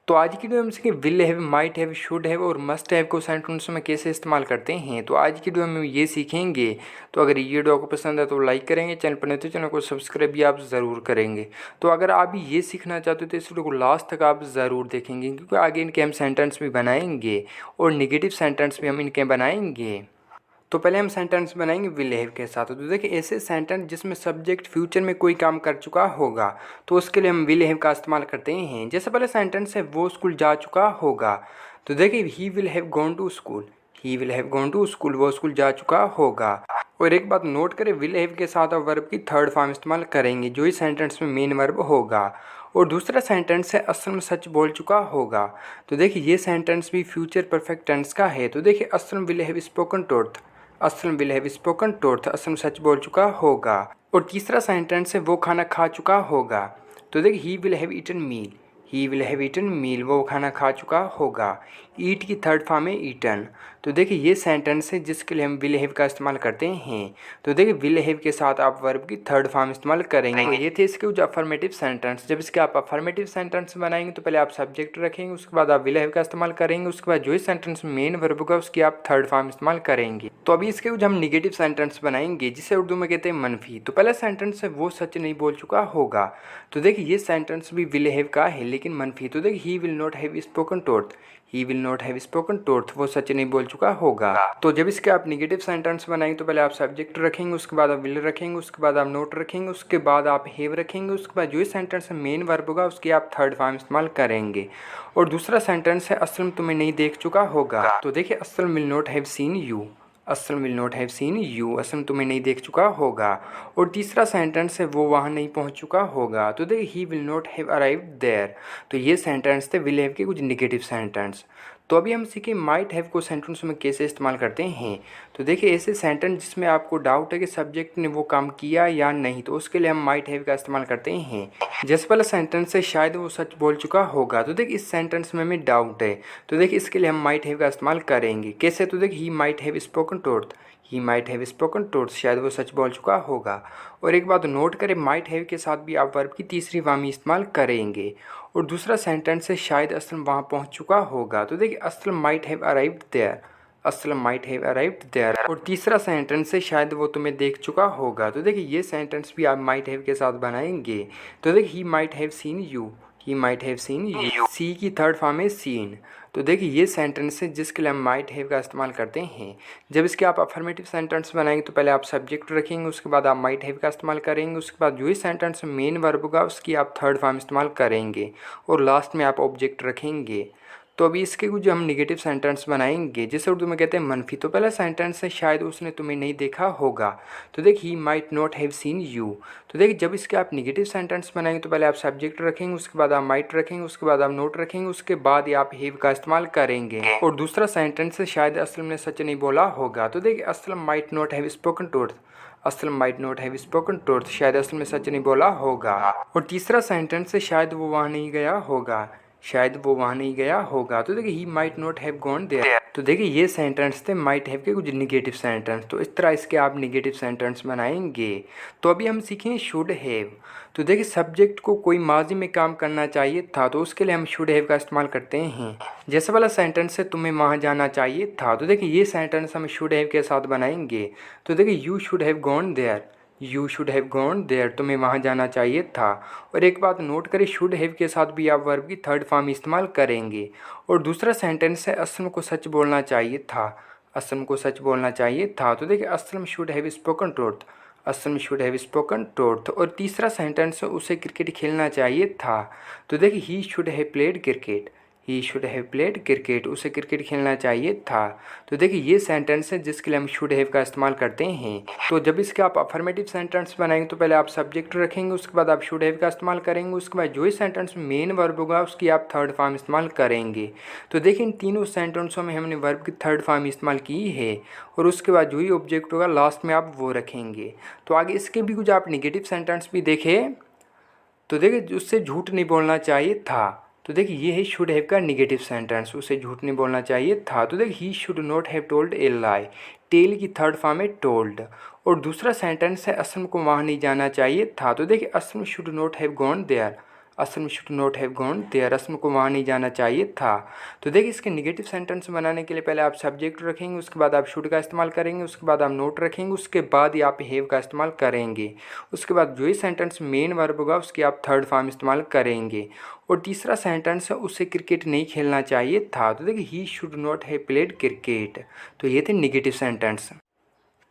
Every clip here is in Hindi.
तो आज की वीडियो में सीखें will have, might have, should have और मस्ट हैव को सेंटेंस में कैसे इस्तेमाल करते हैं। तो आज की वीडियो में ये सीखेंगे। तो अगर ये वीडियो आपको पसंद है तो लाइक करेंगे, चैनल पर नहीं तो चैनल को सब्सक्राइब भी आप ज़रूर करेंगे। तो अगर आप ये सीखना चाहते हो तो इस वीडियो को लास्ट तक आप ज़रूर देखेंगे, क्योंकि आगे इनके हम सेंटेंस भी बनाएंगे और निगेटिव सेंटेंस भी हम इनके बनाएंगे। तो पहले हम सेंटेंस बनाएंगे विल हैव के साथ। तो देखिए ऐसे सेंटेंस जिसमें सब्जेक्ट फ्यूचर में कोई काम कर चुका होगा तो उसके लिए हम विल हैव का इस्तेमाल करते हैं। जैसे पहले सेंटेंस है वो स्कूल जा चुका होगा। तो देखिए he will have gone to school, he will have gone to school, वो स्कूल जा चुका होगा। और एक बात नोट करें, विल हैव के साथ अब वर्ब की थर्ड फॉर्म इस्तेमाल करेंगे जो इस सेंटेंस में मेन वर्ब होगा। और दूसरा सेंटेंस है असल में सच बोल चुका होगा। तो देखिए ये सेंटेंस भी फ्यूचर परफेक्ट टेंस का है। तो देखिए Aslam will have spoken truth, Aslam will have spoken truth, Aslam सच बोल चुका होगा। और तीसरा सेंटेंस है वो खाना खा चुका होगा। तो देखिए he will have eaten meal, he will have eaten meal, वो खाना खा चुका होगा। ईट की थर्ड फॉर्म है ईटन। तो देखिए ये सेंटेंस है जिसके लिए हम विल हैव का इस्तेमाल करते हैं। तो देखिए विल हैव के साथ आप वर्ब की थर्ड फॉर्म इस्तेमाल करेंगे। तो ये थे इसके कुछ अफर्मेटिव सेंटेंस। जब इसके आप अफर्मेटिव सेंटेंस बनाएंगे तो पहले आप सब्जेक्ट रखेंगे, उसके बाद आप विल हैव का इस्तेमाल करेंगे, उसके बाद जो इस सेंटेंस में मेन वर्ब होगा उसकी आप थर्ड फॉर्म इस्तेमाल करेंगे। तो अभी इसके कुछ हम निगेटिव सेंटेंस बनाएंगे जिसे उर्दू में कहते हैं मनफी। तो पहला सेंटेंस है वो सच नहीं बोल चुका होगा। तो देखिए ये सेंटेंस भी विल हैव का है लेकिन मनफी। तो देखिए he will not have spoken truth, he will not have spoken truth, वो सच नहीं बोल चुका होगा। तो जब इसके आप निगेटिव सेंटेंस बनाएंगे तो पहले आप सब्जेक्ट रखेंगे, उसके बाद आप विल रखेंगे, उसके बाद आप नोट रखेंगे, उसके बाद आप हैव रखेंगे, उसके बाद जो सेंटेंस में मेन वर्ब होगा उसकी आप थर्ड फॉर्म इस्तेमाल करेंगे। और दूसरा सेंटेंस है असलम तुम्हें नहीं देख चुका होगा। तो देखिए Aslam will not have seen you, Aslam will not have seen you, Aslam तुम्हें नहीं देख चुका होगा। और तीसरा सेंटेंस है वो वहाँ नहीं पहुँच चुका होगा। तो देखिए he will not have arrived there. तो ये सेंटेंस थे विल हैव के कुछ निगेटिव सेंटेंस। तो अभी हम सीखें माइट हैव को सेंटेंस में कैसे इस्तेमाल करते हैं। तो देखिए ऐसे सेंटेंस जिसमें आपको डाउट है कि सब्जेक्ट ने वो काम किया या नहीं तो उसके लिए हम माइट हैव का इस्तेमाल करते हैं। जैसे पहला सेंटेंस है शायद वो सच बोल चुका होगा। तो देखिए इस सेंटेंस में हमें डाउट है, तो देखिए इसके लिए हम माइट हैव का इस्तेमाल करेंगे। कैसे? तो देखिए he might have spoken truth, he might have spoken truth, शायद वो सच बोल चुका होगा। और एक बात नोट करें, माइट हैव के साथ भी आप वर्ब की तीसरी फॉर्म इस्तेमाल करेंगे। और दूसरा सेंटेंस है शायद असलम वहाँ पहुँच चुका होगा। तो देखिए Aslam might have arrived there, Aslam might have arrived there. और तीसरा सेंटेंस है शायद वो तुम्हें देख चुका होगा। तो देखिए ये सेंटेंस भी आप माइट हैव के साथ बनाएंगे। तो देखिए he might have seen you, he might have seen you, see की थर्ड फॉर्म है सीन। तो देखिए ये सेंटेंस है जिसके लिए हम माइट हैव का इस्तेमाल करते हैं। जब इसके आप अफर्मेटिव सेंटेंस बनाएंगे तो पहले आप सब्जेक्ट रखेंगे, उसके बाद आप माइट हैव का इस्तेमाल करेंगे, उसके बाद जो ही सेंटेंस मेन वर्ब होगा उसकी आप थर्ड फॉर्म इस्तेमाल करेंगे और लास्ट में आप ऑब्जेक्ट रखेंगे। तो अभी इसके कुछ हम निगेटिव सेंटेंस बनाएंगे जिसे उर्दू में कहते हैं मनफी। तो पहला सेंटेंस है शायद उसने तुम्हें नहीं देखा होगा। तो देखिए he might not have seen you. तो देखिए जब इसके आप निगेटिव सेंटेंस बनाएंगे तो पहले आप सब्जेक्ट रखेंगे, उसके बाद आप माइट रखेंगे, उसके बाद आप नोट रखेंगे, उसके बाद ही आप हैव का इस्तेमाल करेंगे। और दूसरा सेंटेंस है शायद असलम ने सच नहीं बोला होगा। तो देखिए Aslam might not have spoken truth, Aslam might not have spoken truth, शायद असलम ने सच नहीं बोला होगा। और तीसरा सेंटेंस है शायद वो वहाँ नहीं गया होगा, शायद वो वहाँ नहीं गया होगा। तो देखिए he might not have gone there. तो देखिए ये सेंटेंस थे माइट हैव के कुछ निगेटिव सेंटेंस। तो इस तरह इसके आप निगेटिव सेंटेंस बनाएंगे। तो अभी हम सीखें शुड हैव। तो देखिए सब्जेक्ट को कोई माजी में काम करना चाहिए था तो उसके लिए हम शुड हैव का इस्तेमाल करते हैं। जैसे वाला सेंटेंस है तुम्हें वहाँ जाना चाहिए था। तो देखिए ये सेंटेंस हम शुड हैव के साथ बनाएंगे। तो देखिए you should have gone there, you should have gone there, तुम्हें वहाँ जाना चाहिए था। और एक बात नोट करें, शुड हैव के साथ भी आप वर्ब की थर्ड फॉर्म इस्तेमाल करेंगे। और दूसरा सेंटेंस है असलम को सच बोलना चाहिए था, असलम को सच बोलना चाहिए था। तो देखिए Aslam should have spoken truth, Aslam should have spoken truth. और तीसरा सेंटेंस है उसे क्रिकेट खेलना चाहिए था। तो देखिए he should have played cricket, he should have played cricket, उसे क्रिकेट खेलना चाहिए था। तो देखिए ये सेंटेंस है जिसके लिए हम शुड हैव का इस्तेमाल करते हैं। तो जब इसके आप अफर्मेटिव सेंटेंस बनाएंगे तो पहले आप सब्जेक्ट रखेंगे, उसके बाद आप शुड हैव का इस्तेमाल करेंगे, उसके बाद जो ही सेंटेंस मेन वर्ब होगा उसकी आप थर्ड फॉर्म इस्तेमाल करेंगे। तो देखिए इन तीनों सेंटेंसों में हमने वर्ब की थर्ड फॉर्म इस्तेमाल की है। और उसके बाद जो ही ऑब्जेक्ट होगा लास्ट में आप वो रखेंगे। तो आगे इसके भी कुछ आप निगेटिव सेंटेंस भी देखें। तो देखिए उससे झूठ नहीं बोलना चाहिए था। तो देखिए ये है शुड हैव का निगेटिव सेंटेंस, उसे झूठ नहीं बोलना चाहिए था। तो देखिए he should not have told a lie, tell की थर्ड फॉर्म है टोल्ड। और दूसरा सेंटेंस है असलम को वहाँ नहीं जाना चाहिए था। तो देखिए Aslam should not have gone there, Aslam should not have gone there, Aslam को वहाँ नहीं जाना चाहिए था। तो देखिए इसके निगेटिव सेंटेंस बनाने के लिए पहले आप सब्जेक्ट रखेंगे, उसके बाद आप शुड का इस्तेमाल करेंगे, उसके बाद आप नोट रखेंगे, उसके बाद ही आप हैव का इस्तेमाल करेंगे। उसके बाद जो ही सेंटेंस मेन वर्ब होगा उसकी आप थर्ड फॉर्म इस्तेमाल करेंगे। और तीसरा सेंटेंस है उसे क्रिकेट नहीं खेलना चाहिए था। तो देखिए he should not have played cricket. तो ये थे निगेटिव सेंटेंस।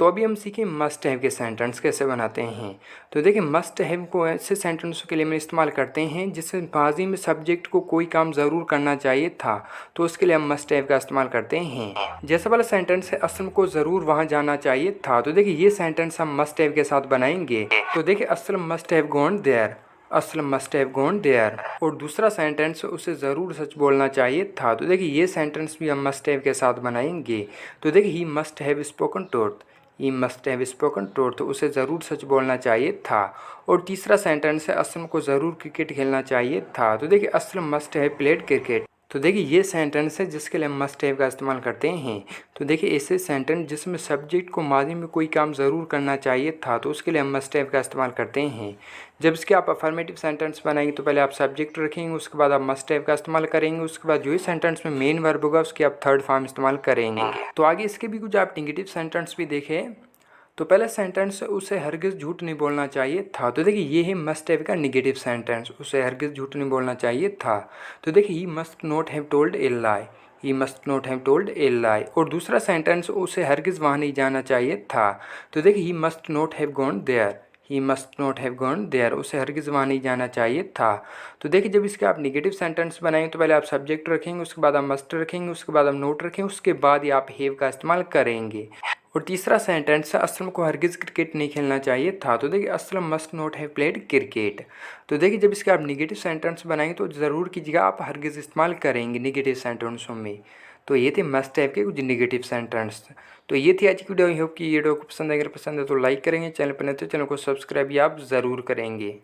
तो अभी हम सीखें मस्ट हैव के सेंटेंस कैसे बनाते हैं। तो देखिए मस्ट हैव को ऐसे सेंटेंसों के लिए हम इस्तेमाल करते हैं जिससे माजी में सब्जेक्ट को कोई काम ज़रूर करना चाहिए था, तो उसके लिए हम मस्ट हैव का इस्तेमाल करते हैं। जैसा वाला सेंटेंस है असलम को ज़रूर वहाँ जाना चाहिए था। तो देखिए ये सेंटेंस हम मस्ट हैव के साथ बनाएंगे। तो देखिए Aslam must have gone there, Aslam must have gone there. और दूसरा सेंटेंस उसे ज़रूर सच बोलना चाहिए था। तो देखिए ये सेंटेंस भी हम मस्ट हैव के साथ बनाएंगे। तो देखिए he must have spoken truth, he must have spoken truth, तो उसे ज़रूर सच बोलना चाहिए था। और तीसरा सेंटेंस है असलम को ज़रूर क्रिकेट खेलना चाहिए था। तो देखिए Aslam must have played cricket. तो देखिए ये सेंटेंस है जिसके लिए हम मस्ट हैव का इस्तेमाल करते हैं। तो देखिए ऐसे सेंटेंस जिसमें सब्जेक्ट को माजी में कोई काम ज़रूर करना चाहिए था, तो उसके लिए हम मस्ट हैव का इस्तेमाल करते हैं। जब इसके आप अफर्मेटिव सेंटेंस बनाएंगे तो पहले आप सब्जेक्ट रखेंगे, उसके बाद आप मस्ट हैव का इस्तेमाल करेंगे, उसके बाद जो ही सेंटेंस में मेन वर्ब होगा उसकी आप थर्ड फॉर्म इस्तेमाल करेंगे। तो आगे इसके भी कुछ आप नेगेटिव सेंटेंस भी देखें। तो पहला सेंटेंस उसे हरगिज़ झूठ नहीं बोलना चाहिए था। तो देखिए ये है मस्ट हैव का निगेटिव सेंटेंस, उसे हरगिज़ झूठ नहीं बोलना चाहिए था। तो देखिए he must not have told a lie, he must not have told a lie. और दूसरा सेंटेंस उसे हरगिज़ वहाँ नहीं जाना चाहिए था। तो देखिए he must not have gone there, he must not have gone there, उसे हरगिज़ वहाँ नहीं जाना चाहिए था। तो देखिए जब इसके आप निगेटिव सेंटेंस बनाएंगे तो पहले आप सब्जेक्ट रखेंगे, उसके बाद आप मस्ट रखेंगे, उसके बाद आप नोट रखेंगे, उसके बाद ही आप हैव का इस्तेमाल करेंगे। और तीसरा सेंटेंस है असलम को हरगिज़ क्रिकेट नहीं खेलना चाहिए था। तो देखिए Aslam must not have played cricket. तो देखिए जब इसके आप निगेटिव सेंटेंस बनाएंगे तो ज़रूर कीजिएगा आप हरगिज़ इस्तेमाल करेंगे निगेटिव सेंटेंसों में। तो ये थे मस्ट हैव के कुछ निगेटिव सेंटेंस। तो ये थी आज की वीडियो। आई होप कि ये वीडियो को पसंद है, अगर पसंद है तो लाइक करेंगे, चैनल पर नहीं तो चैनल को सब्सक्राइब भी आप ज़रूर करेंगे।